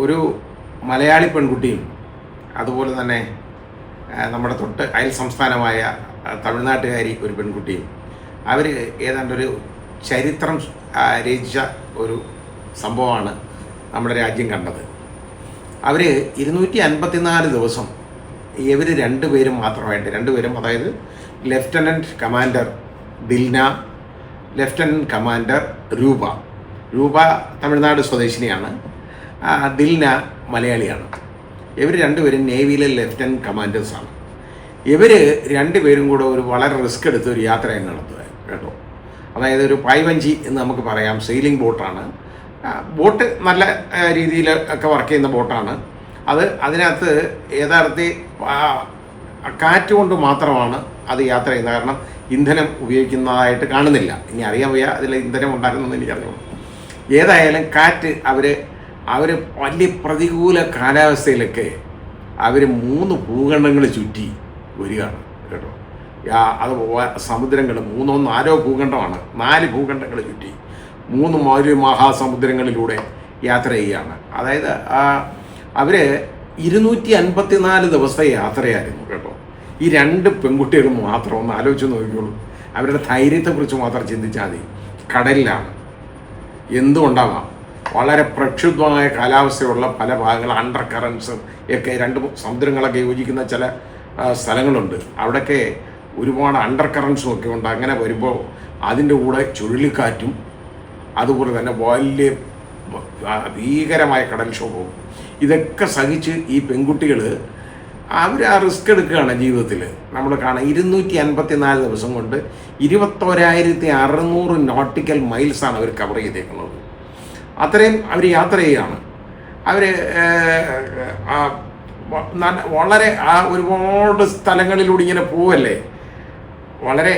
ഒരു മലയാളി പെൺകുട്ടിയും അതുപോലെ തന്നെ നമ്മുടെ തൊട്ട് അയൽ സംസ്ഥാനമായ തമിഴ്നാട്ടുകാരി ഒരു പെൺകുട്ടിയും അവർ ഏതാണ്ടൊരു ചരിത്രം രചിച്ച ഒരു സംഭവമാണ് നമ്മുടെ രാജ്യം കണ്ടത്. അവർ 254 ദിവസം ഇവർ രണ്ടുപേരും മാത്രമായിട്ട് രണ്ടുപേരും, അതായത് lieutenant commander Dilna, lieutenant commander രൂപ തമിഴ്നാട് സ്വദേശിനിയാണ്, ദിൽന മലയാളിയാണ്. ഇവർ രണ്ടുപേരും നേവിയിലെ ലെഫ്റ്റനൻറ്റ് കമാൻഡേഴ്സാണ്. ഇവർ രണ്ടുപേരും കൂടെ ഒരു വളരെ റിസ്ക് എടുത്ത് ഒരു യാത്രയും നടത്തുക കേട്ടോ. അതായത് ഒരു പായ്വഞ്ചി എന്ന് നമുക്ക് പറയാം, സെയിലിംഗ് ബോട്ടാണ്. ബോട്ട് നല്ല രീതിയിൽ ഒക്കെ വർക്ക് ചെയ്യുന്ന ബോട്ടാണ്. അതിനകത്ത് യഥാർത്ഥത്തിൽ കാറ്റ് കൊണ്ട് മാത്രമാണ് അത് യാത്ര ചെയ്യുന്നത്. കാരണം ഇന്ധനം ഉപയോഗിക്കുന്നതായിട്ട് കാണുന്നില്ല. ഇനി അറിയാൻ വയ്യ അതിൽ ഇന്ധനം ഉണ്ടാക്കുന്നതെന്ന് എനിക്കറിയാം. ഏതായാലും കാറ്റ് അവർ വലിയ പ്രതികൂല കാലാവസ്ഥയിലൊക്കെ അവർ 3 ഭൂഖണ്ഡങ്ങൾ ചുറ്റി വരികയാണ് കേട്ടോ. അത് സമുദ്രങ്ങൾ 3 4 ഭൂഖണ്ഡമാണ്, 4 ഭൂഖണ്ഡങ്ങൾ ചുറ്റി 3 മഹാസമുദ്രങ്ങളിലൂടെ യാത്ര ചെയ്യുകയാണ്. അതായത് അവർ 254 ദിവസത്തെ യാത്രയായിരുന്നു കേട്ടോ. ഈ 2 പെൺകുട്ടികളും മാത്രം ഒന്ന് ആലോചിച്ച് നോക്കിക്കോളൂ. അവരുടെ ധൈര്യത്തെക്കുറിച്ച് മാത്രം ചിന്തിച്ചാൽ മതി. കടലിലാണ്, എന്തുകൊണ്ടാവാം, വളരെ പ്രക്ഷുബ്ധമായ കാലാവസ്ഥയുള്ള പല ഭാഗങ്ങൾ, അണ്ടർ കറൻസ് ഒക്കെ 2 സമുദ്രങ്ങളൊക്കെ യോജിക്കുന്ന ചില സ്ഥലങ്ങളുണ്ട്. അവിടെയൊക്കെ ഒരുപാട് അണ്ടർ കറൻസും ഒക്കെ ഉണ്ട്. അങ്ങനെ വരുമ്പോൾ അതിൻ്റെ കൂടെ ചുഴലിക്കാറ്റും അതുപോലെ തന്നെ വലിയ ഭീകരമായ കടൽക്ഷോഭവും ഇതൊക്കെ സഹിച്ച് ഈ പെൺകുട്ടികൾ അവർ ആ റിസ്ക് എടുക്കുകയാണ് ജീവിതത്തിൽ. നമ്മൾ കാണാം 254 ദിവസം കൊണ്ട് 21,600 നോട്ടിക്കൽ മൈൽസാണ് അവർ കവർ ചെയ്തേക്കുന്നത്. അത്രയും അവർ യാത്ര ചെയ്യുകയാണ്. അവർ വളരെ ഒരുപാട് സ്ഥലങ്ങളിലൂടെ ഇങ്ങനെ പോവല്ലേ, വളരെ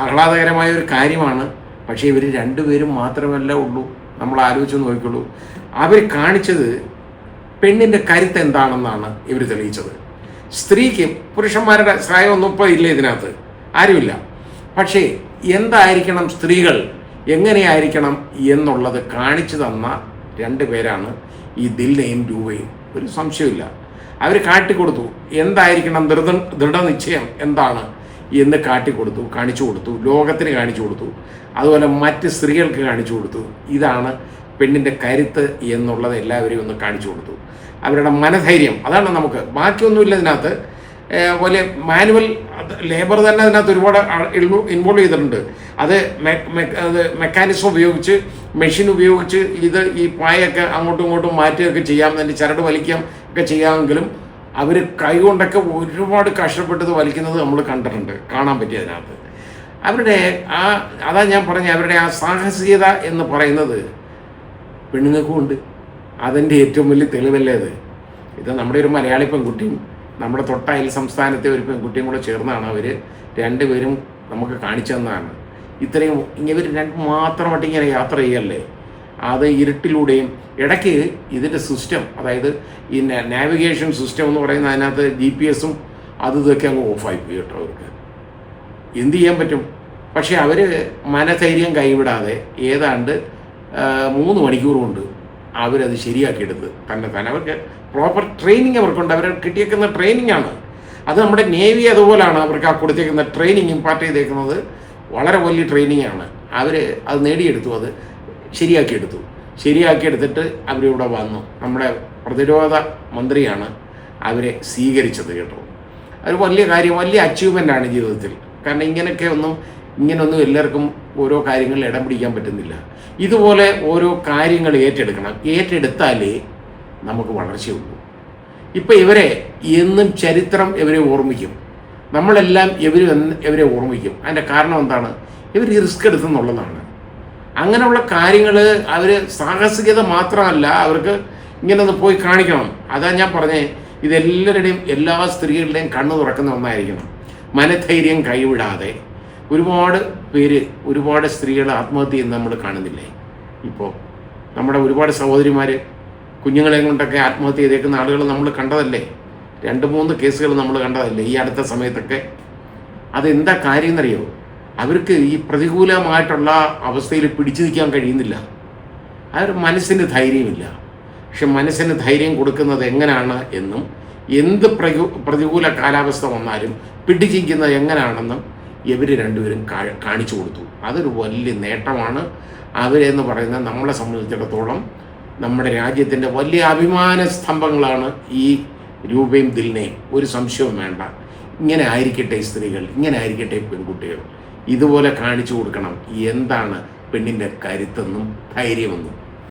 ആഹ്ലാദകരമായ ഒരു കാര്യമാണ്. പക്ഷേ ഇവർ രണ്ടുപേരും മാത്രമല്ല ഉള്ളൂ. നമ്മൾ ആലോചിച്ച് നോക്കിയുള്ളൂ. അവർ കാണിച്ചത് പെണ്ണിൻ്റെ കരുത്ത് എന്താണെന്നാണ് ഇവർ തെളിയിച്ചത്. സ്ത്രീക്ക് പുരുഷന്മാരുടെ സഹായമൊന്നും ഇപ്പോൾ ഇല്ല ഇതിനകത്ത്, ആരുമില്ല. പക്ഷേ എന്തായിരിക്കണം സ്ത്രീകൾ, എങ്ങനെയായിരിക്കണം എന്നുള്ളത് കാണിച്ചു തന്ന 2 പേരാണ് ഈ ദിൽനയും രൂപയും. ഒരു സംശയമില്ല, അവർ കാട്ടിക്കൊടുത്തു. എന്തായിരിക്കണം ദൃഢനിശ്ചയം എന്താണ് എന്ന് കാണിച്ചു കൊടുത്തു. ലോകത്തിന് കാണിച്ചു കൊടുത്തു. അതുപോലെ മറ്റ് സ്ത്രീകൾക്ക് കാണിച്ചു കൊടുത്തു. ഇതാണ് പെണ്ണിൻ്റെ കരുത്ത് എന്നുള്ളത് എല്ലാവരെയും ഒന്ന് കാണിച്ചു കൊടുത്തു. അവരുടെ മനധൈര്യം അതാണ്. നമുക്ക് ബാക്കിയൊന്നുമില്ല ഇതിനകത്ത്. പോലെ മാനുവൽ ലേബർ തന്നെ അതിനകത്ത് ഒരുപാട് ഇൻവോൾവ് ചെയ്തിട്ടുണ്ട്. അത് മെക്കാനിസം ഉപയോഗിച്ച്, മെഷീൻ ഉപയോഗിച്ച് ഈ പായൊക്കെ അങ്ങോട്ടും ഇങ്ങോട്ടും മാറ്റുകയൊക്കെ ചെയ്യാം, അതിൻ്റെ ചരട് വലിക്കാം ഒക്കെ ചെയ്യാമെങ്കിലും അവർ കൈകൊണ്ടൊക്കെ ഒരുപാട് കഷ്ടപ്പെട്ടത് വലിക്കുന്നത് നമ്മൾ കണ്ടിട്ടുണ്ട്, കാണാൻ പറ്റി അതിനകത്ത്. അവരുടെ അതാ ഞാൻ പറഞ്ഞ അവരുടെ ആ സാഹസികത എന്ന് പറയുന്നത് പെണ്ണുങ്ങൾക്കും ഉണ്ട്. അതിൻ്റെ ഏറ്റവും വലിയ തെളിവല്ലേ അത്. ഇത് നമ്മുടെ ഒരു മലയാളി പെൺകുട്ടിയും നമ്മുടെ തൊട്ടയൽ സംസ്ഥാനത്തെ ഒരു പെൺകുട്ടിയും കൂടെ ചേർന്നാണ് അവർ 2 പേരും നമുക്ക് കാണിച്ചു തന്നതാണ്. ഇത്രയും ഇവർ 2 മാത്രമായിട്ട് ഇങ്ങനെ യാത്ര ചെയ്യല്ലേ. അത് ഇരുട്ടിലൂടെയും ഇടയ്ക്ക് ഇതിൻ്റെ സിസ്റ്റം, അതായത് ഈ നാവിഗേഷൻ സിസ്റ്റം എന്ന് പറയുന്ന അതിനകത്ത് GPS-ഉം ഇതൊക്കെ അങ്ങ് ഓഫായി പോയി കേട്ടോ. അവർക്ക് എന്ത് ചെയ്യാൻ പറ്റും? പക്ഷേ അവർ മനധൈര്യം കൈവിടാതെ ഏതാണ്ട് 3 മണിക്കൂർ കൊണ്ട് അവരത് ശരിയാക്കിയെടുത്ത് തന്നെ അവർക്ക് പ്രോപ്പർ ട്രെയിനിങ് അവർക്കുണ്ട്. അവർ കിട്ടിയേക്കുന്ന ട്രെയിനിങ്ങാണ് അത്. നമ്മുടെ നേവി അതുപോലെയാണ് അവർക്ക് ആ കൊടുത്തേക്കുന്ന ട്രെയിനിങ് ഇമ്പാർട്ട് ചെയ്തേക്കുന്നത്. വളരെ വലിയ ട്രെയിനിങ്ങാണ്. അവർ അത് നേടിയെടുത്തു, അത് ശരിയാക്കിയെടുത്തിട്ട് അവരിവിടെ വന്നു. നമ്മുടെ പ്രതിരോധ മന്ത്രിയാണ് അവരെ സ്വീകരിച്ചത് കേട്ടോ. അത് വലിയ കാര്യം, വലിയ അച്ചീവ്മെൻ്റാണ് ജീവിതത്തിൽ. കാരണം ഇങ്ങനൊന്നും എല്ലാവർക്കും ഓരോ കാര്യങ്ങളിൽ ഇടം പിടിക്കാൻ പറ്റുന്നില്ല. ഇതുപോലെ ഓരോ കാര്യങ്ങൾ ഏറ്റെടുത്താലേ നമുക്ക് വളർച്ചയുള്ളൂ. ഇപ്പം ഇവരെ എന്നും ചരിത്രം ഇവരെ ഓർമ്മിക്കും. നമ്മളെല്ലാം ഇവരെ ഓർമ്മിക്കും. അതിൻ്റെ കാരണം എന്താണ്? ഇവർ റിസ്ക് എടുത്തെന്നുള്ളതാണ്. അങ്ങനെയുള്ള കാര്യങ്ങൾ അവർ സാഹസികത മാത്രമല്ല, അവർക്ക് ഇങ്ങനെ ഒന്ന് പോയി കാണിക്കണം. അതാ ഞാൻ പറഞ്ഞേ, ഇതെല്ലാവരുടെയും എല്ലാ സ്ത്രീകളുടെയും കണ്ണു തുറക്കുന്ന ഒന്നായിരിക്കണം. മനധൈര്യം കൈവിടാതെ ഒരുപാട് സ്ത്രീകൾ ആത്മഹത്യ ചെയ്യുന്ന നമ്മൾ കാണുന്നില്ലേ? ഇപ്പോൾ നമ്മുടെ ഒരുപാട് സഹോദരിമാർ കുഞ്ഞുങ്ങളെ കൊണ്ടൊക്കെ ആത്മഹത്യ ചെയ്തേക്കുന്ന ആളുകൾ നമ്മൾ കണ്ടതല്ലേ? 2-3 കേസുകൾ നമ്മൾ കണ്ടതല്ലേ ഈ അടുത്ത സമയത്തൊക്കെ? അതെന്താ കാര്യം എന്നറിയോ? അവർക്ക് ഈ പ്രതികൂലമായിട്ടുള്ള അവസ്ഥയിൽ പിടിച്ചു നിൽക്കാൻ കഴിയുന്നില്ല. മനസ്സിന് ധൈര്യമില്ല. പക്ഷെ മനസ്സിന് ധൈര്യം കൊടുക്കുന്നത് എങ്ങനെയാണ് എന്നും എന്ത് പ്രതികൂല കാലാവസ്ഥ വന്നാലും പിടിച്ചിരിക്കുന്നത് എങ്ങനെയാണെന്നും ഇവർ രണ്ടുപേരും കാണിച്ചു കൊടുത്തു. അതൊരു വലിയ നേട്ടമാണ്. അവരെന്ന് പറയുന്നത് നമ്മളെ സംബന്ധിച്ചിടത്തോളം നമ്മുടെ രാജ്യത്തിൻ്റെ വലിയ അഭിമാന സ്തംഭങ്ങളാണ് ഈ രൂപയും ദിൽനയും. ഒരു സംശയവും വേണ്ട. ഇങ്ങനെ ആയിരിക്കട്ടെ സ്ത്രീകൾ, ഇങ്ങനെ ആയിരിക്കട്ടെ പെൺകുട്ടികൾ. ഇതുപോലെ കാണിച്ചു കൊടുക്കണം എന്താണ് പെണ്ണിൻ്റെ കരുത്തെന്നും ധൈര്യമെന്നും.